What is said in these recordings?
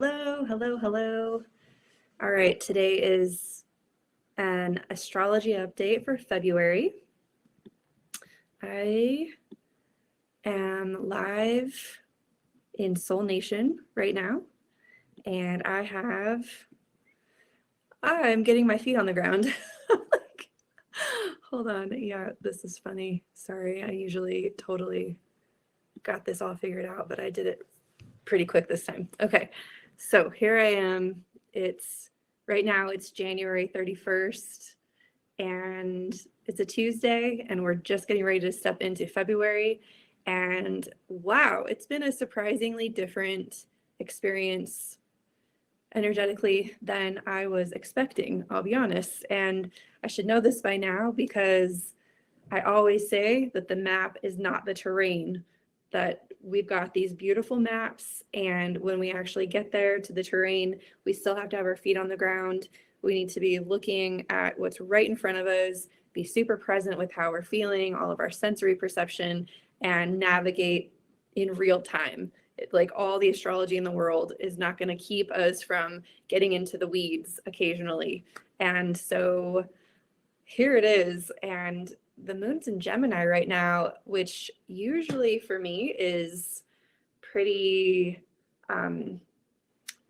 Hello, hello, hello. All right, today is an astrology update for February. I am live in Soul Nation right now, and I'm getting my feet on the ground. Hold on. Yeah, this is funny. Sorry, I usually totally got this all figured out, but I did it pretty quick this time. Okay, so here I am. Right now it's January 31st, and it's a Tuesday, and we're just getting ready to step into February. And wow, it's been a surprisingly different experience energetically than I was expecting, I'll be honest. And I should know this by now because I always say that the map is not the terrain, that we've got these beautiful maps, and when we actually get there to the terrain, we still have to have our feet on the ground. We need to be looking at what's right in front of us, be super present with how we're feeling, all of our sensory perception, and navigate in real time. Like all the astrology in the world is not going to keep us from getting into the weeds occasionally. And so here it is. And the moon's in Gemini right now, which usually for me is pretty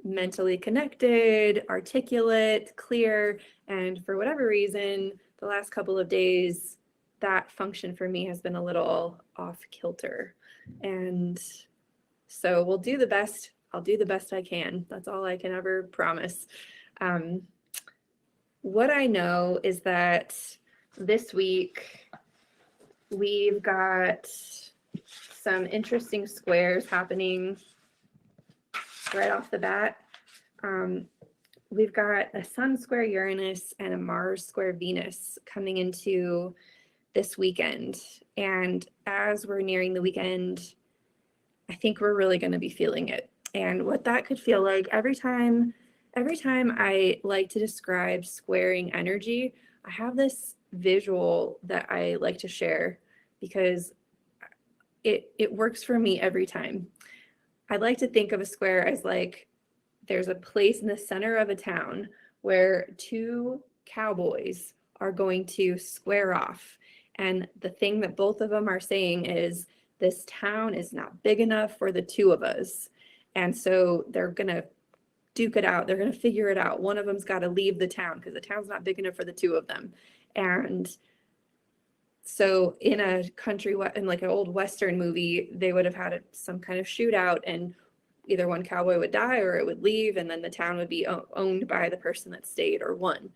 mentally connected, articulate, clear. And for whatever reason, the last couple of days, that function for me has been a little off kilter. And so we'll do the best. I'll do the best I can. That's all I can ever promise. What I know is that this week we've got some interesting squares happening right off the bat. We've got a Sun square Uranus and a Mars square Venus coming into this weekend. And as we're nearing the weekend, I think we're really going to be feeling it. And what that could feel like every time I like to describe squaring energy, I have this visual that I like to share because it works for me every time. I like to think of a square as like there's a place in the center of a town where two cowboys are going to square off. And the thing that both of them are saying is, this town is not big enough for the two of us. And so they're going to duke it out. They're going to figure it out. One of them's got to leave the town because the town's not big enough for the two of them. And so in a country, in like an old Western movie, they would have had some kind of shootout, and either one cowboy would die or it would leave, and then the town would be owned by the person that stayed or won.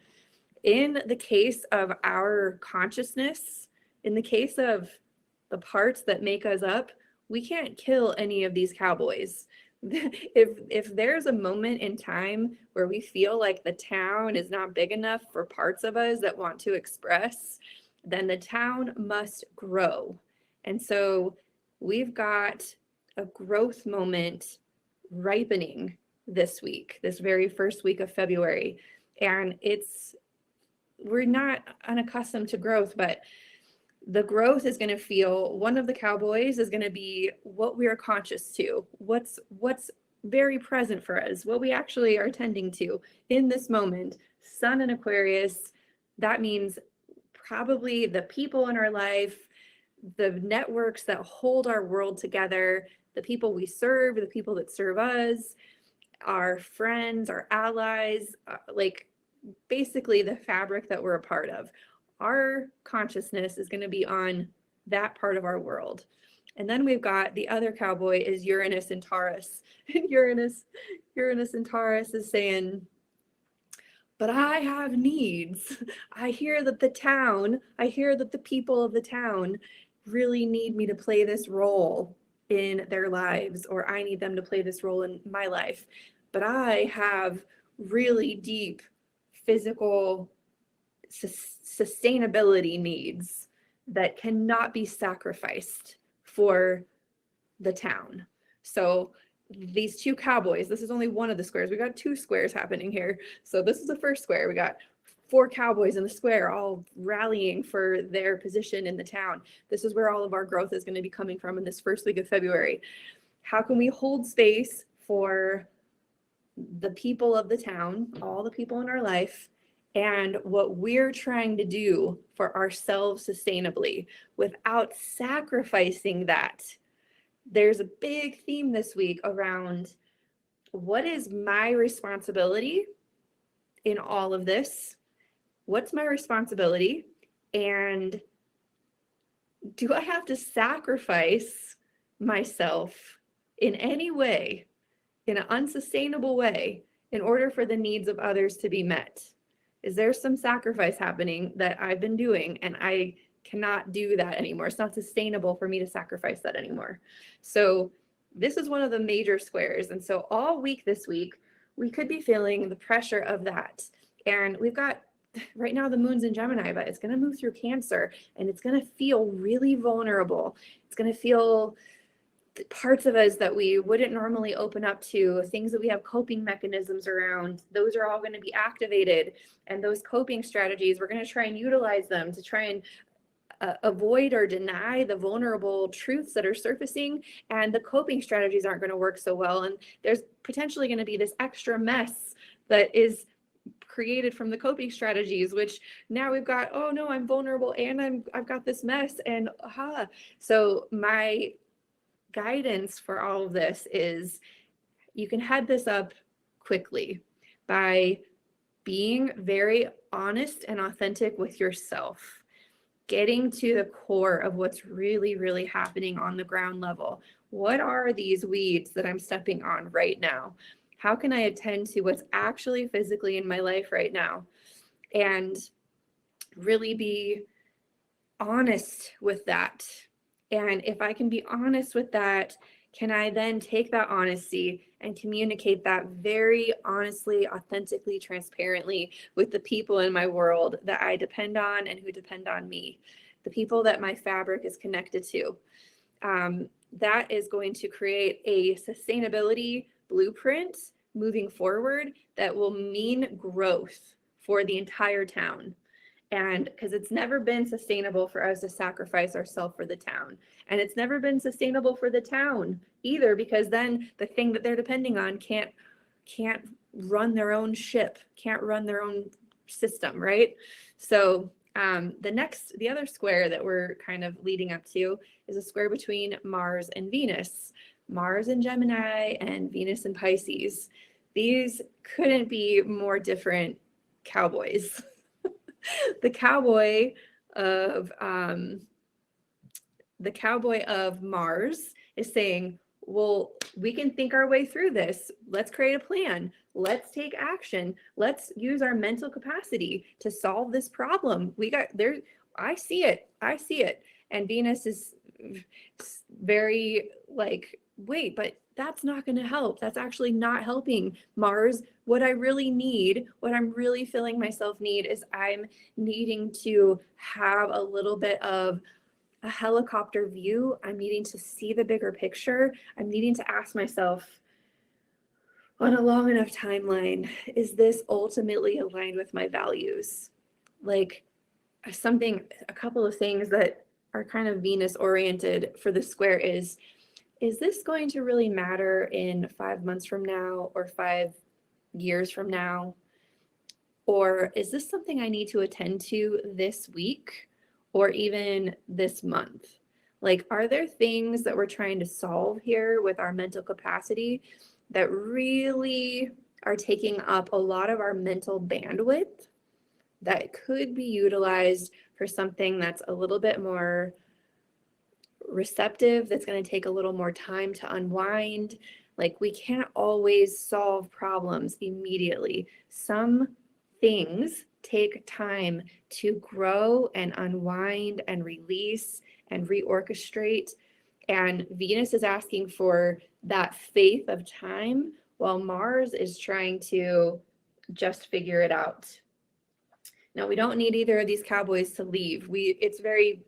In the case of our consciousness, in the case of the parts that make us up, we can't kill any of these cowboys. If there's a moment in time where we feel like the town is not big enough for parts of us that want to express, then the town must grow. And so we've got a growth moment ripening this week, this very first week of February. And we're not unaccustomed to growth, but the growth is going to feel, one of the cowboys is going to be what we are conscious to, what's very present for us, what we actually are tending to in this moment. Sun in Aquarius, that means probably the people in our life, the networks that hold our world together, the people we serve, the people that serve us, our friends, our allies, like basically the fabric that we're a part of. Our consciousness is going to be on that part of our world. And then we've got the other cowboy is Uranus and Taurus. And Uranus and Taurus is saying, but I have needs. I hear that the people of the town really need me to play this role in their lives, or I need them to play this role in my life. But I have really deep physical sustainability needs that cannot be sacrificed for the town. So these two cowboys, this is only one of the squares. We got two squares happening here. So this is the first square. We got 4 cowboys in the square all rallying for their position in the town. This is where all of our growth is going to be coming from in this first week of February. How can we hold space for the people of the town, all the people in our life, and what we're trying to do for ourselves sustainably without sacrificing that. There's a big theme this week around what is my responsibility in all of this? What's my responsibility? And do I have to sacrifice myself in any way, in an unsustainable way, in order for the needs of others to be met? Is there some sacrifice happening that I've been doing and I cannot do that anymore? It's not sustainable for me to sacrifice that anymore. So this is one of the major squares. And so all week this week, we could be feeling the pressure of that. And we've got right now the moon's in Gemini, but it's going to move through Cancer, and it's going to feel really vulnerable. It's going to feel parts of us that we wouldn't normally open up to, things that we have coping mechanisms around. Those are all going to be activated. And those coping strategies, we're going to try and utilize them to try and avoid or deny the vulnerable truths that are surfacing, and the coping strategies aren't going to work so well. And there's potentially going to be this extra mess that is created from the coping strategies, which now we've got, oh no, I'm vulnerable and I've got this mess, and so my guidance for all of this is you can head this up quickly by being very honest and authentic with yourself, getting to the core of what's really, really happening on the ground level. What are these weeds that I'm stepping on right now? How can I attend to what's actually physically in my life right now? And really be honest with that. And if I can be honest with that, can I then take that honesty and communicate that very honestly, authentically, transparently with the people in my world that I depend on and who depend on me, the people that my fabric is connected to? That is going to create a sustainability blueprint moving forward that will mean growth for the entire town. And because it's never been sustainable for us to sacrifice ourselves for the town. And it's never been sustainable for the town either, because then the thing that they're depending on can't run their own ship, can't run their own system, right? So the other square that we're kind of leading up to is a square between Mars and Venus. Mars in Gemini and Venus in Pisces. These couldn't be more different cowboys. The cowboy of Mars is saying, well, we can think our way through this. Let's create a plan. Let's take action. Let's use our mental capacity to solve this problem. I see it. And Venus is very like, wait, but that's not going to help. That's actually not helping. Mars, what I really need, what I'm really feeling myself need is I'm needing to have a little bit of a helicopter view. I'm needing to see the bigger picture. I'm needing to ask myself on a long enough timeline, is this ultimately aligned with my values? Like a couple of things that are kind of Venus oriented for the square is this going to really matter in 5 months from now or 5 years from now? Or is this something I need to attend to this week or even this month? Like, are there things that we're trying to solve here with our mental capacity that really are taking up a lot of our mental bandwidth that could be utilized for something that's a little bit more receptive, that's going to take a little more time to unwind? Like, we can't always solve problems immediately. Some things take time to grow and unwind and release and reorchestrate. And Venus is asking for that faith of time, while Mars is trying to just figure it out. Now, we don't need either of these cowboys to leave. It's very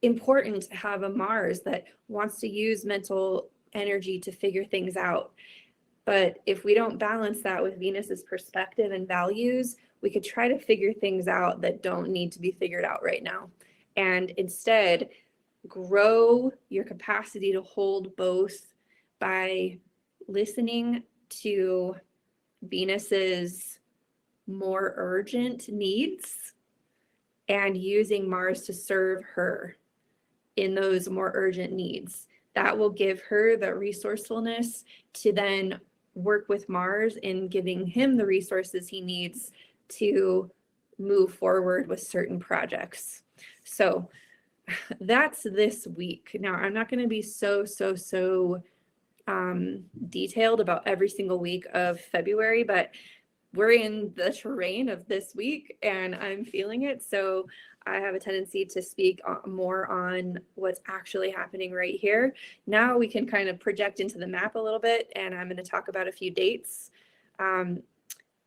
important to have a Mars that wants to use mental energy to figure things out. But if we don't balance that with Venus's perspective and values, we could try to figure things out that don't need to be figured out right now. And instead, grow your capacity to hold both by listening to Venus's more urgent needs and using Mars to serve her in those more urgent needs. That will give her the resourcefulness to then work with Mars in giving him the resources he needs to move forward with certain projects. So that's this week. Now, I'm not going to be so detailed about every single week of February, but we're in the terrain of this week and I'm feeling it. So I have a tendency to speak more on what's actually happening right here. Now we can kind of project into the map a little bit, and I'm going to talk about a few dates.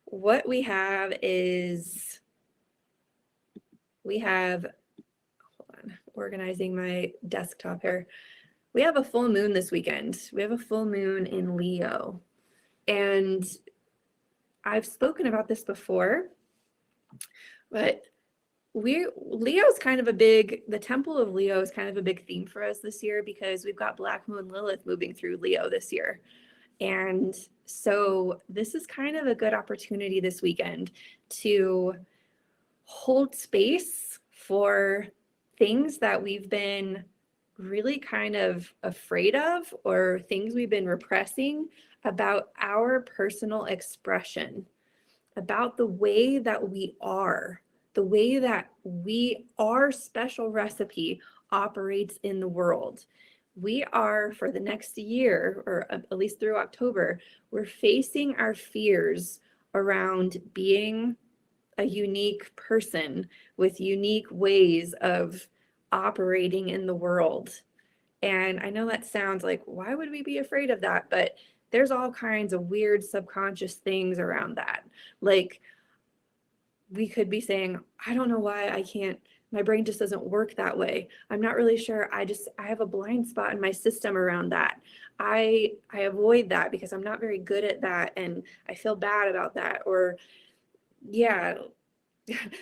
What we have is, hold on, organizing my desktop here. We have a full moon this weekend. We have a full moon in Leo. And I've spoken about this before, but Leo's kind of the temple of Leo is kind of a big theme for us this year because we've got Black Moon Lilith moving through Leo this year. And so this is kind of a good opportunity this weekend to hold space for things that we've been really kind of afraid of or things we've been repressing about our personal expression, about the way that we are. The way that our special recipe operates in the world. We are, for the next year, or at least through October, we're facing our fears around being a unique person with unique ways of operating in the world. And I know that sounds like, why would we be afraid of that? But there's all kinds of weird subconscious things around that. Like, we could be saying, I don't know why my brain just doesn't work that way. I'm not really sure. I have a blind spot in my system around that. I avoid that because I'm not very good at that. And I feel bad about that. Or yeah,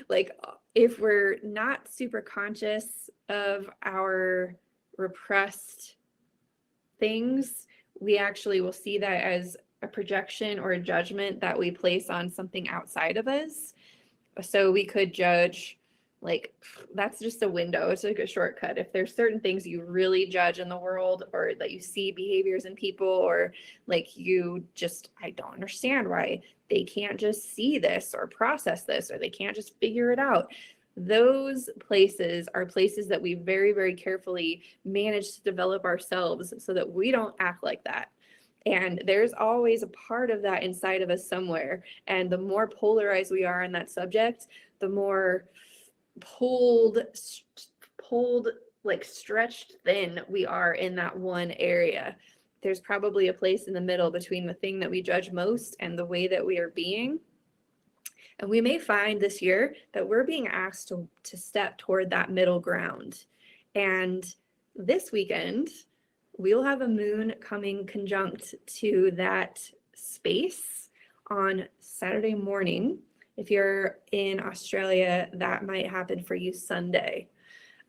like if we're not super conscious of our repressed things, we actually will see that as a projection or a judgment that we place on something outside of us. So we could judge, like, that's just a window. It's like a shortcut. If there's certain things you really judge in the world, or that you see behaviors in people, or like I don't understand why they can't just see this or process this, or they can't just figure it out. Those places are places that we very, very carefully manage to develop ourselves so that we don't act like that. And there's always a part of that inside of us somewhere. And the more polarized we are in that subject, the more pulled, like stretched thin we are in that one area. There's probably a place in the middle between the thing that we judge most and the way that we are being. And we may find this year that we're being asked to step toward that middle ground. And this weekend, we'll have a moon coming conjunct to that space on Saturday morning. If you're in Australia, that might happen for you Sunday.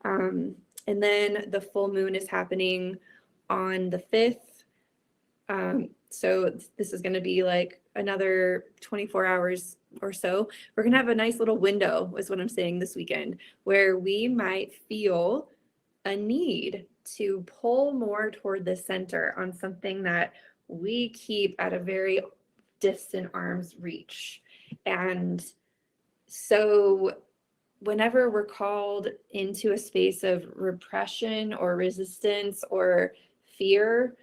And then the full moon is happening on the 5th. So this is going to be like another 24 hours or so. We're going to have a nice little window, is what I'm saying, this weekend, where we might feel a need to pull more toward the center on something that we keep at a very distant arm's reach. And so whenever we're called into a space of repression or resistance or fear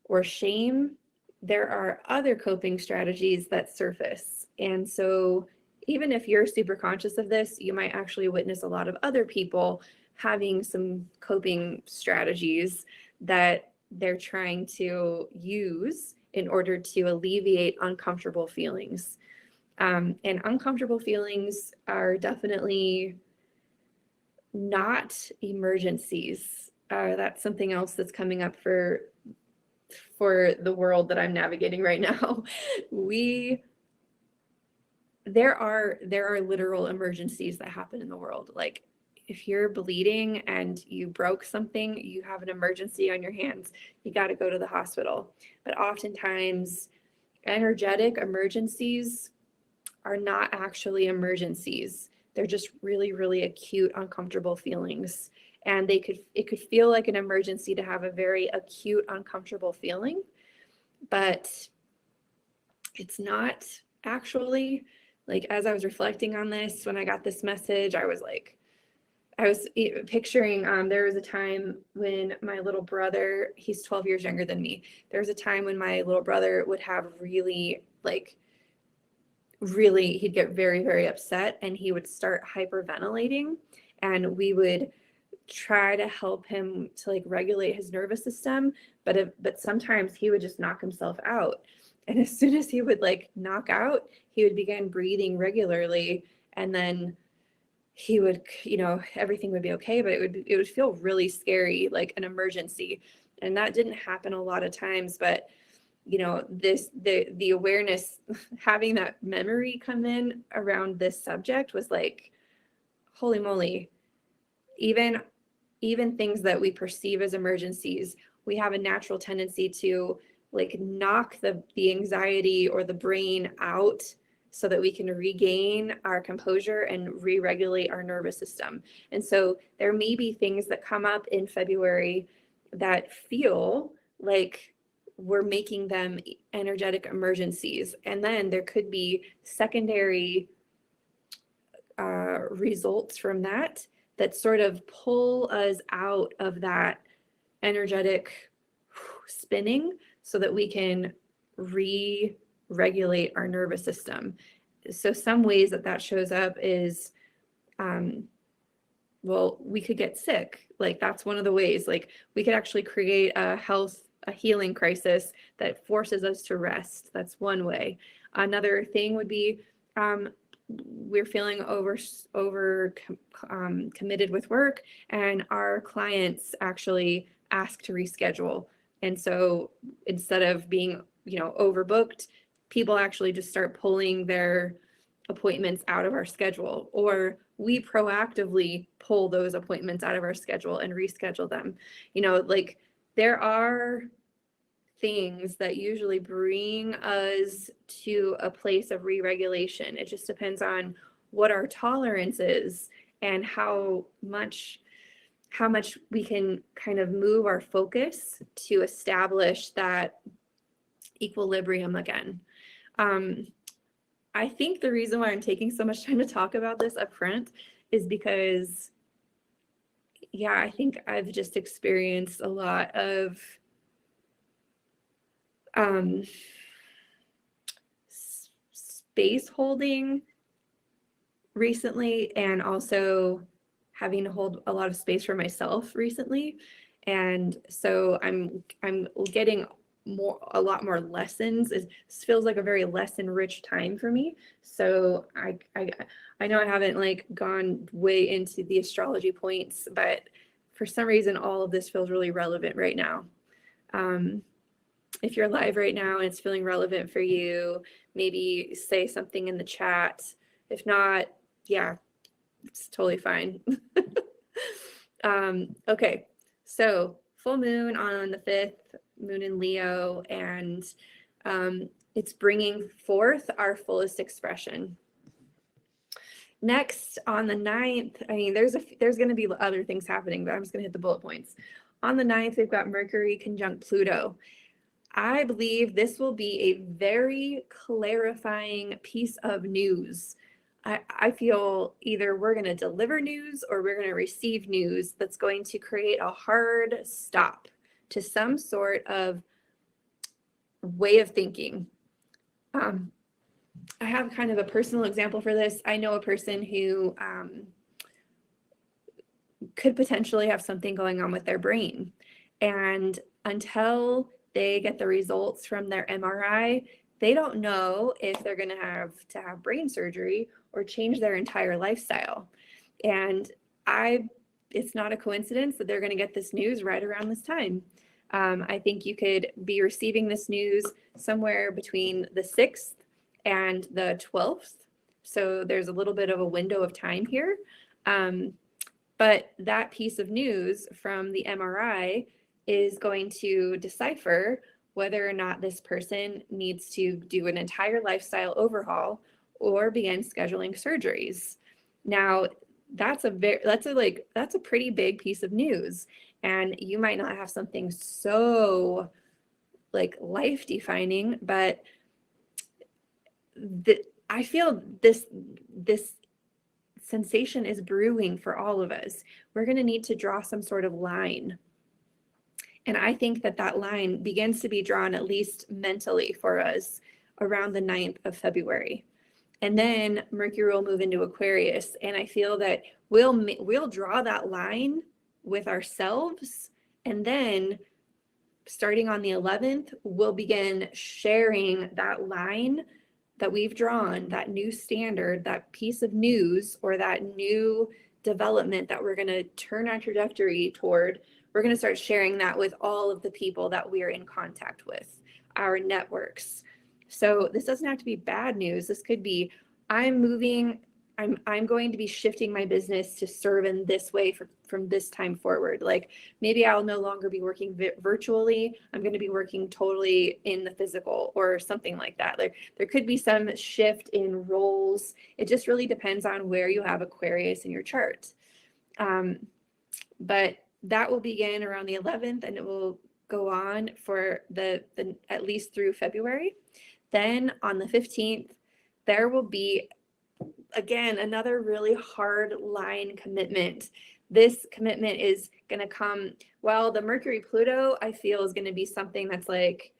or shame, there are other coping strategies that surface. And so even if you're super conscious of this, you might actually witness a lot of other people having some coping strategies that they're trying to use in order to alleviate uncomfortable feelings. And uncomfortable feelings are definitely not emergencies. That's something else that's coming up for the world that I'm navigating right now. There are literal emergencies that happen in the world. Like, if you're bleeding and you broke something, you have an emergency on your hands, you got to go to the hospital. But oftentimes energetic emergencies are not actually emergencies. They're just really, really acute, uncomfortable feelings. And it could feel like an emergency to have a very acute, uncomfortable feeling, but it's not actually. Like, as I was reflecting on this, when I got this message, I was picturing, there was a time when my little brother, he's 12 years younger than me. There was a time when my little brother would have really, he'd get very, very upset, and he would start hyperventilating, and we would try to help him to regulate his nervous system. But sometimes he would just knock himself out. And as soon as he would knock out, he would begin breathing regularly, and then he would, everything would be okay, but it would feel really scary, like an emergency. And that didn't happen a lot of times, but the awareness, having that memory come in around this subject was like, holy moly, even things that we perceive as emergencies, we have a natural tendency to knock the anxiety or the brain out so that we can regain our composure and re-regulate our nervous system. And so there may be things that come up in February that feel like we're making them energetic emergencies. And then there could be secondary results from that sort of pull us out of that energetic spinning so that we can re-regulate our nervous system. So some ways that shows up is, we could get sick. That's one of the ways. We could actually create a healing crisis that forces us to rest. That's one way. Another thing would be, we're feeling committed with work, and our clients actually ask to reschedule. And so instead of being, overbooked, people actually just start pulling their appointments out of our schedule, or we proactively pull those appointments out of our schedule and reschedule them. There are things that usually bring us to a place of re-regulation. It just depends on what our tolerance is and how much we can kind of move our focus to establish that equilibrium again. I think the reason why I'm taking so much time to talk about this up front is because, I think I've just experienced a lot of space holding recently, and also having to hold a lot of space for myself recently. And so I'm getting a lot more lessons. It feels like a very lesson rich time for me. So I know I haven't gone way into the astrology points, but for some reason all of this feels really relevant right now. If you're live right now and it's feeling relevant for you, maybe say something in the chat. If not, it's totally fine. Okay, so full moon on the 5th, moon in Leo, and it's bringing forth our fullest expression. Next, on the 9th, there's going to be other things happening, but I'm just going to hit the bullet points. On the 9th, we've got Mercury conjunct Pluto. I believe this will be a very clarifying piece of news. I feel either we're going to deliver news or we're going to receive news that's going to create a hard stop to some sort of way of thinking. I have kind of a personal example for this. I know a person who could potentially have something going on with their brain. And until they get the results from their MRI, they don't know if they're going to have brain surgery or change their entire lifestyle. And it's not a coincidence that they're going to get this news right around this time. I think you could be receiving this news somewhere between the 6th and the 12th. So there's a little bit of a window of time here. But that piece of news from the MRI is going to decipher whether or not this person needs to do an entire lifestyle overhaul or begin scheduling surgeries. Now, that's a pretty big piece of news, and you might not have something so like life defining, but I feel this sensation is brewing for all of us. We're going to need to draw some sort of line. And I think that line begins to be drawn, at least mentally, for us around the 9th of February. And then Mercury will move into Aquarius. And I feel that we'll draw that line with ourselves. And then starting on the 11th, we'll begin sharing that line that we've drawn, that new standard, that piece of news, or that new development that we're going to turn our trajectory toward. We're going to start sharing that with all of the people that we are in contact with, our networks. So this doesn't have to be bad news. This could be, I'm going to be shifting my business to serve in this way from this time forward. Like maybe I'll no longer be working virtually. I'm going to be working totally in the physical or something like that. Like there could be some shift in roles. It just really depends on where you have Aquarius in your chart. But that will begin around the 11th, and it will go on for the at least through February. Then on the 15th, there will be, again, another really hard line commitment. This commitment is going to come, well, the Mercury Pluto, I feel, is going to be something that's like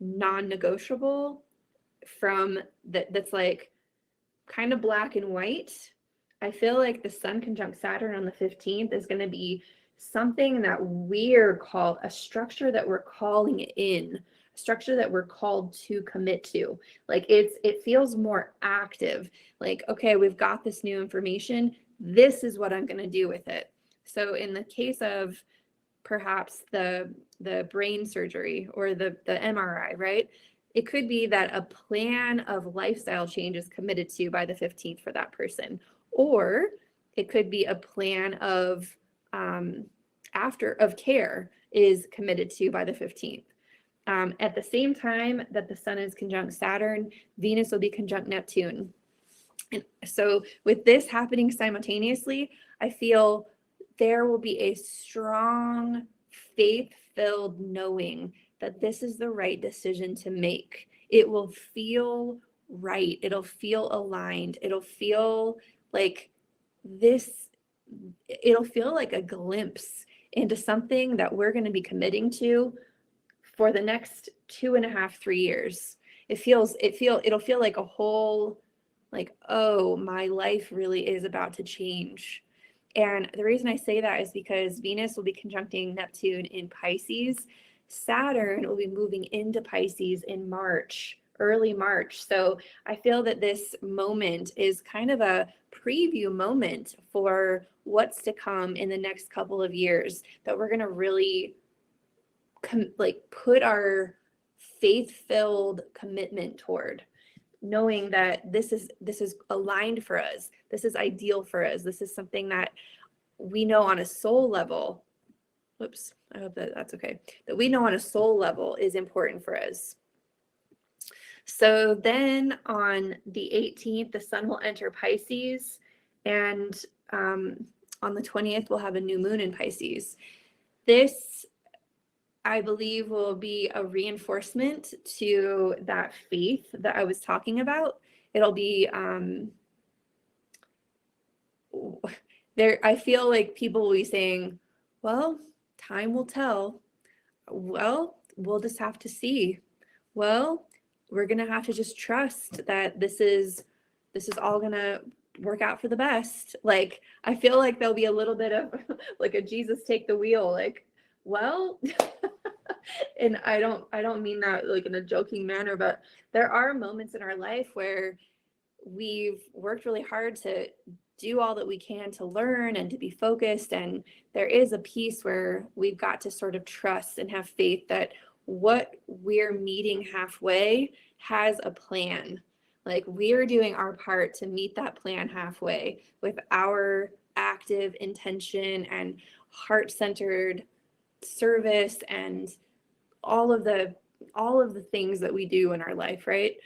non-negotiable, that's like kind of black and white. I feel like the Sun conjunct Saturn on the 15th is going to be something that we're called, a structure that we're calling in, a structure that we're called to commit to. Like it feels more active. Like, okay, we've got this new information. This is what I'm going to do with it. So in the case of perhaps the brain surgery or the MRI, right? It could be that a plan of lifestyle change is committed to by the 15th for that person. Or it could be a plan of care is committed to by the 15th. At the same time that the Sun is conjunct Saturn, Venus will be conjunct Neptune. And so with this happening simultaneously, I feel there will be a strong faith-filled knowing that this is the right decision to make. It will feel right. It'll feel aligned. It'll feel like it'll feel like a glimpse into something that we're going to be committing to for the next 2.5, 3 years. It'll feel like a whole, like, oh, my life really is about to change. And the reason I say that is because Venus will be conjuncting Neptune in Pisces. Saturn will be moving into Pisces in March, early March. So I feel that this moment is kind of a preview moment for what's to come in the next couple of years, that we're going to really put our faith-filled commitment toward, knowing that this is aligned for us. This is ideal for us. This is something that we know on a soul level. Whoops, I hope that's okay. That we know on a soul level is important for us. So then on the 18th, the Sun will enter Pisces, and on the 20th, we'll have a new moon in Pisces. This, I believe, will be a reinforcement to that faith that I was talking about. It'll be I feel like people will be saying, well, time will tell. Well, we'll just have to see. Well, we're going to have to just trust that this is all going to work out for the best. Like, I feel like there'll be a little bit of like a Jesus take the wheel, like, well, and I don't mean that like in a joking manner, but there are moments in our life where we've worked really hard to do all that we can to learn and to be focused. And there is a piece where we've got to sort of trust and have faith that what we're meeting halfway has a plan. Like, we're doing our part to meet that plan halfway with our active intention and heart-centered service and all of the all of the things that we do in our life, right?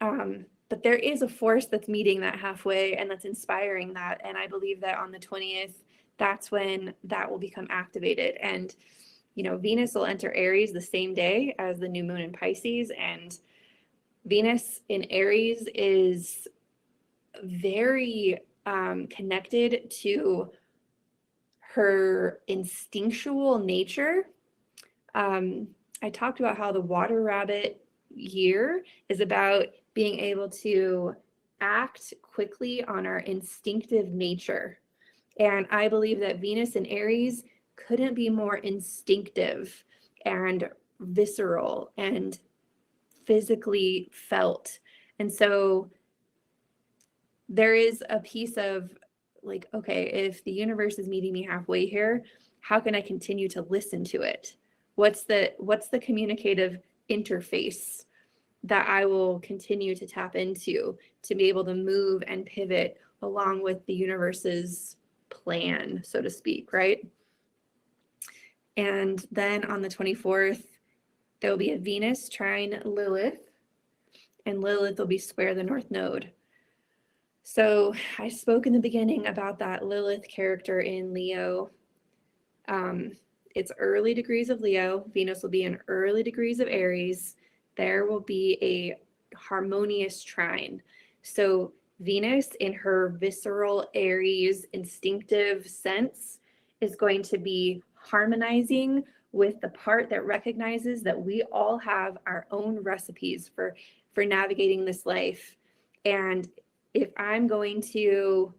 But there is a force that's meeting that halfway and that's inspiring that. And I believe that on the 20th, that's when that will become activated. And, you know, Venus will enter Aries the same day as the new moon in Pisces. And Venus in Aries is very connected to her instinctual nature. I talked about how the water rabbit year is about being able to act quickly on our instinctive nature. And I believe that Venus in Aries couldn't be more instinctive and visceral and physically felt. And so there is a piece of like, okay, if the universe is meeting me halfway here, how can I continue to listen to it? What's the communicative interface that I will continue to tap into to be able to move and pivot along with the universe's plan, so to speak, right? And then on the 24th, there will be a Venus trine Lilith, and Lilith will be square the North Node. So I spoke in the beginning about that Lilith character in Leo. It's early degrees of Leo. Venus will be in early degrees of Aries. There will be a harmonious trine. So Venus in her visceral Aries instinctive sense is going to be harmonizing with the part that recognizes that we all have our own recipes for navigating this life. And if I'm going to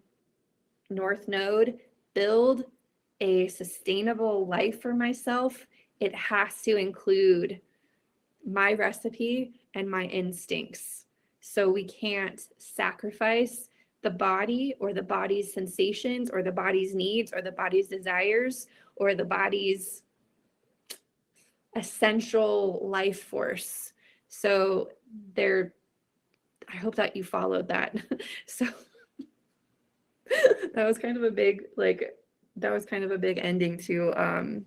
North Node build a sustainable life for myself, it has to include my recipe and my instincts. So we can't sacrifice the body or the body's sensations or the body's needs or the body's desires or the body's essential life force. So I hope that you followed that. So that was kind of a big, ending to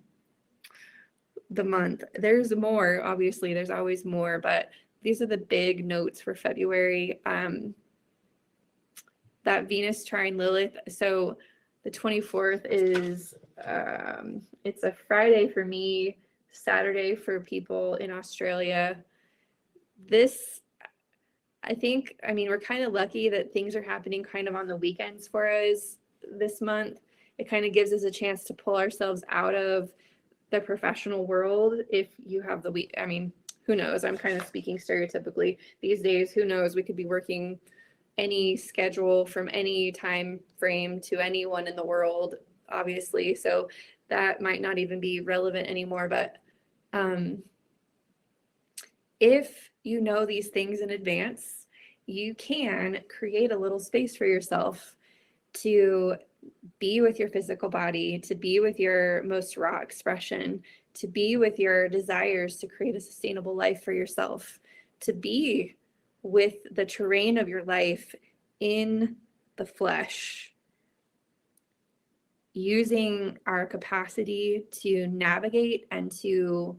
the month. There's more, obviously, there's always more, but these are the big notes for February. That Venus trine Lilith. So the 24th is, it's a Friday for me, Saturday for people in Australia. I mean, we're kind of lucky that things are happening kind of on the weekends for us this month. It kind of gives us a chance to pull ourselves out of the professional world. If you have the week, I mean, who knows? I'm kind of speaking stereotypically these days. Who knows? We could be working any schedule from any time frame to anyone in the world, obviously. So that might not even be relevant anymore. But if you know these things in advance, you can create a little space for yourself to be with your physical body, to be with your most raw expression, to be with your desires to create a sustainable life for yourself, to be with the terrain of your life in the flesh, using our capacity to navigate and to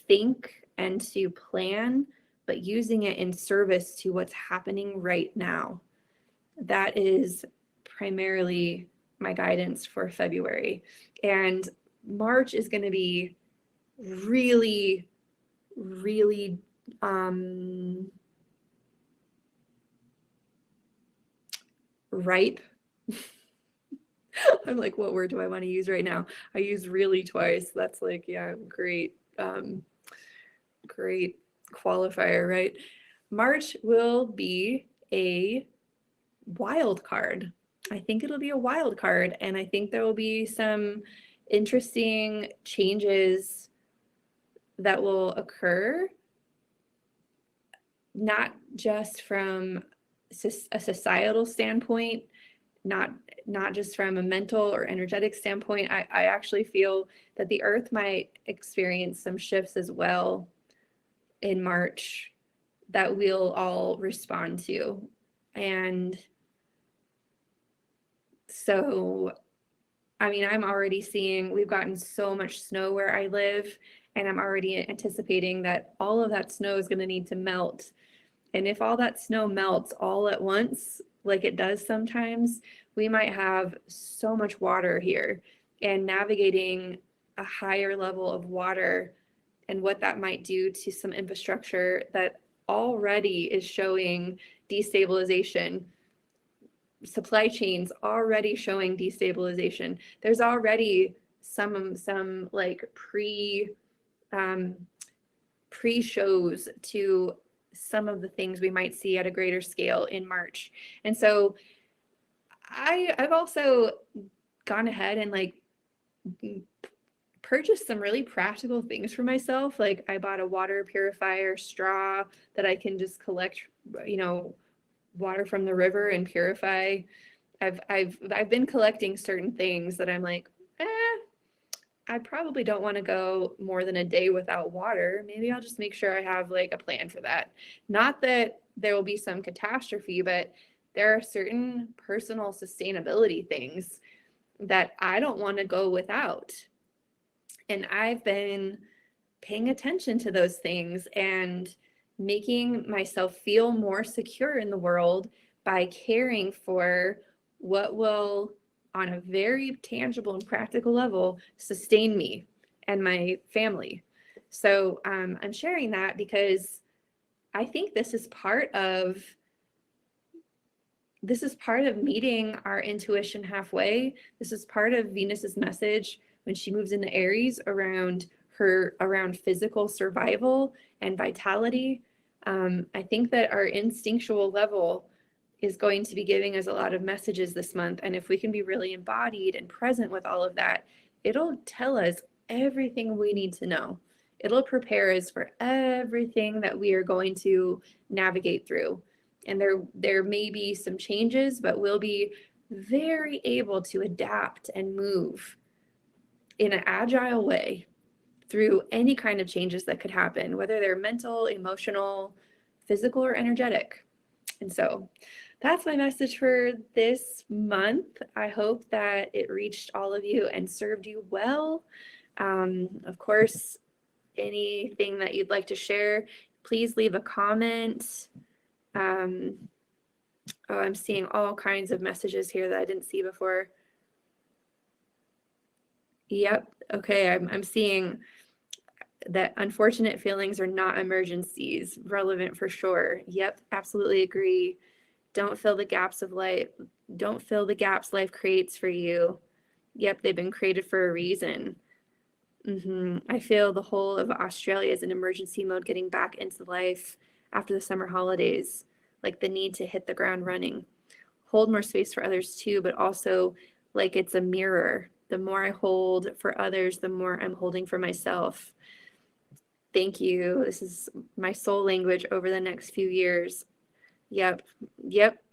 think and to plan, but using it in service to what's happening right now. That is primarily my guidance for February. And March is going to be really, really ripe. I'm like, what word do I want to use right now? I use really twice. That's like, yeah, great, great qualifier, right? March will be a wild card. I think it'll be a wild card, and I think there will be some interesting changes that will occur, not just from a societal standpoint, not just from a mental or energetic standpoint. I actually feel that the earth might experience some shifts as well in March that we'll all respond to. And so, I mean, I'm already seeing, we've gotten so much snow where I live, And I'm already anticipating that all of that snow is going to need to melt. And if all that snow melts all at once, like it does sometimes, we might have so much water here. And navigating a higher level of water and what that might do to some infrastructure that already is showing destabilization, supply chains already showing destabilization. There's already some like pre-shows to some of the things we might see at a greater scale in March. And so I've also gone ahead and like purchased some really practical things for myself. Like I bought a water purifier straw that I can just collect, water from the river and purify. I've been collecting certain things that I'm like, I probably don't want to go more than a day without water. Maybe I'll just make sure I have like a plan for that. Not that there will be some catastrophe, but there are certain personal sustainability things that I don't want to go without. And I've been paying attention to those things and making myself feel more secure in the world by caring for what will, on a very tangible and practical level, sustain me and my family. So I'm sharing that because I think this is part of meeting our intuition halfway. This is part of Venus's message when she moves into Aries around physical survival and vitality. I think that our instinctual level is going to be giving us a lot of messages this month. And if we can be really embodied and present with all of that, it'll tell us everything we need to know. It'll prepare us for everything that we are going to navigate through. And there may be some changes, but we'll be very able to adapt and move in an agile way through any kind of changes that could happen, whether they're mental, emotional, physical, or energetic. And so that's my message for this month. I hope that it reached all of you and served you well. Of course, anything that you'd like to share, please leave a comment. I'm seeing all kinds of messages here that I didn't see before. Yep. Okay. I'm seeing that unfortunate feelings are not emergencies. Relevant for sure. Yep. Absolutely agree. Don't fill the gaps of life. Don't fill the gaps life creates for you. Yep. They've been created for a reason. I feel the whole of Australia is in emergency mode, getting back into life after the summer holidays, like the need to hit the ground running. Hold more space for others too, but also like it's a mirror. The more I hold for others, the more I'm holding for myself. Thank you. This is my soul language over the next few years. Yep,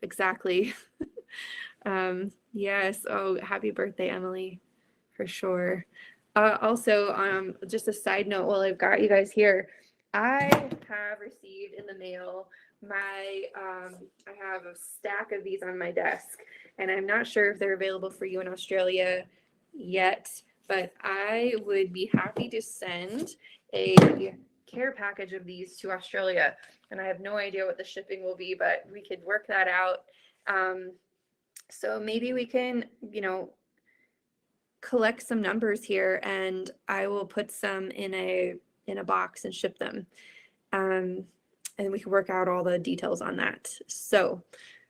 exactly. Yes. Oh, happy birthday, Emily, for sure. Also, just a side note, while I've got you guys here, I have received in the mail I have a stack of these on my desk, and I'm not sure if they're available for you in Australia yet, but I would be happy to send a care package of these to Australia. And I have no idea what the shipping will be, but we could work that out. So maybe we can, collect some numbers here, and I will put some in a box and ship them. And we can work out all the details on that. So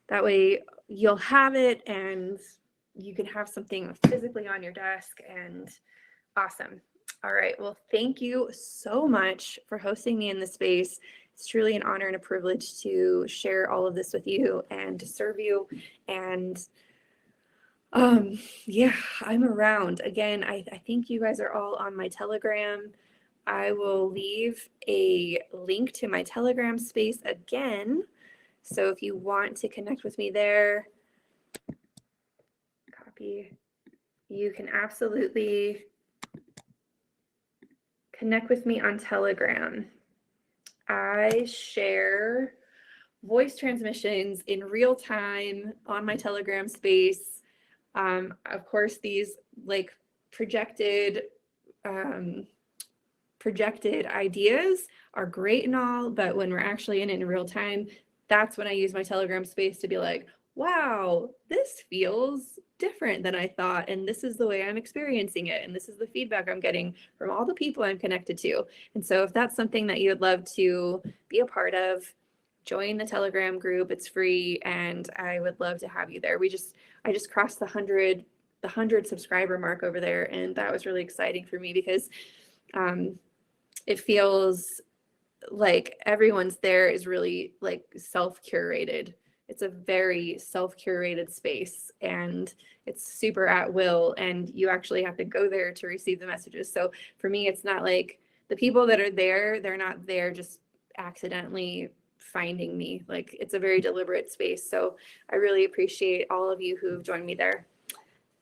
that way you'll have it and you can have something physically on your desk, and awesome. All right. Well, thank you so much for hosting me in this space. It's truly an honor and a privilege to share all of this with you and to serve you. And yeah, I'm around. Again, I think you guys are all on my Telegram. I will leave a link to my Telegram space again. So if you want to connect with me there, copy, you can absolutely connect with me on Telegram. I share voice transmissions in real time on my Telegram space. Of course, these like projected projected ideas are great and all, but when we're actually in it in real time, that's when I use my Telegram space to be like, wow, this feels different than I thought. And this is the way I'm experiencing it. And this is the feedback I'm getting from all the people I'm connected to. And so if that's something that you would love to be a part of, join the Telegram group. It's free. And I would love to have you there. I just crossed the 100 subscriber mark over there. And that was really exciting for me because it feels like everyone's there is really like self-curated. It's a very self-curated space and it's super at will, and you actually have to go there to receive the messages. So for me, it's not like the people that are there, they're not there just accidentally finding me. Like, it's a very deliberate space. So I really appreciate all of you who've joined me there.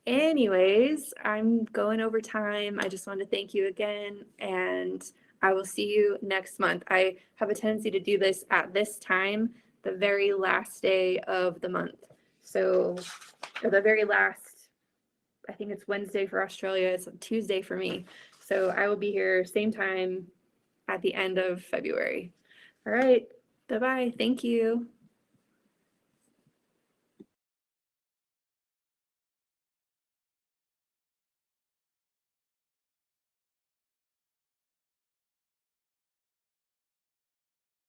Anyways, I'm going over time. I just want to thank you again, and I will see you next month. I have a tendency to do this at this time, the very last day of the month. So, or the very last, I think it's Wednesday for Australia. It's Tuesday for me. So I will be here same time at the end of February. All right. Bye-bye. Thank you.